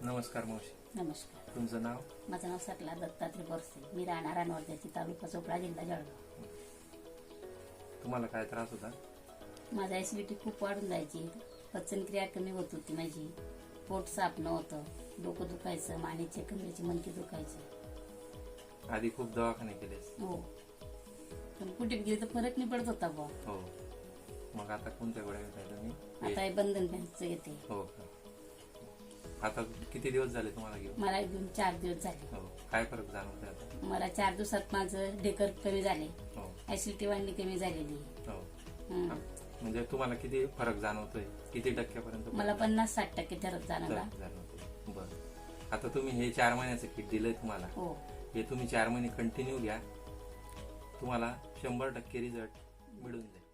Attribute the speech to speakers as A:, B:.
A: नमस्कार मावशी,
B: नमस्कार.
A: तुमचं नाव?
B: माझं नाव सकला दत्तात्रय बोरसे. मी राहणार अनवर्ध्याची, तालुका चोपडा, जिल्हा जळगाव.
A: तुम्हाला काय त्रास होता?
B: माझा ऍसिडिटी खूप वाढून जायची, पचनक्रिया कमी होत होती माझी, पोट साफ नव्हतं, डोकं दुखायचं, मानेचे कमरेचे मणके दुखायचे.
A: आधी खूप दवाखाने केलेस?
B: हो, पण कुठे गेले तर फरक नाही पडत होता बुवा.
A: हो. मग आता कोणत्या गोळ्या घेताय तुम्ही?
B: आता हे बंधन बँकचं येते.
A: हो का? आता किती दिवस झाले तुम्हाला घेऊन?
B: मला घेऊन 4 दिवस झाले.
A: हो. काय फरक जाणवतोय आता?
B: मला 4 दिवसात माझं ढेकर कमी झाले,
A: हो.
B: ऍसिडिटी वाढली कमी झालेली.
A: हो.
B: हं.
A: म्हणजे तुम्हाला किती फरक जाणवतोय? किती टक्क्यापर्यंत
B: मला 50-60% फरक जाणवला.
A: जाणवतोय? बरं. आता तुम्ही हे 4 महिन्याचं किट दिलंय तुम्हाला,
B: हो,
A: हे तुम्ही 4 महिने कंटिन्यू घ्या, तुम्हाला 100% रिझल्ट मिळून जाईल.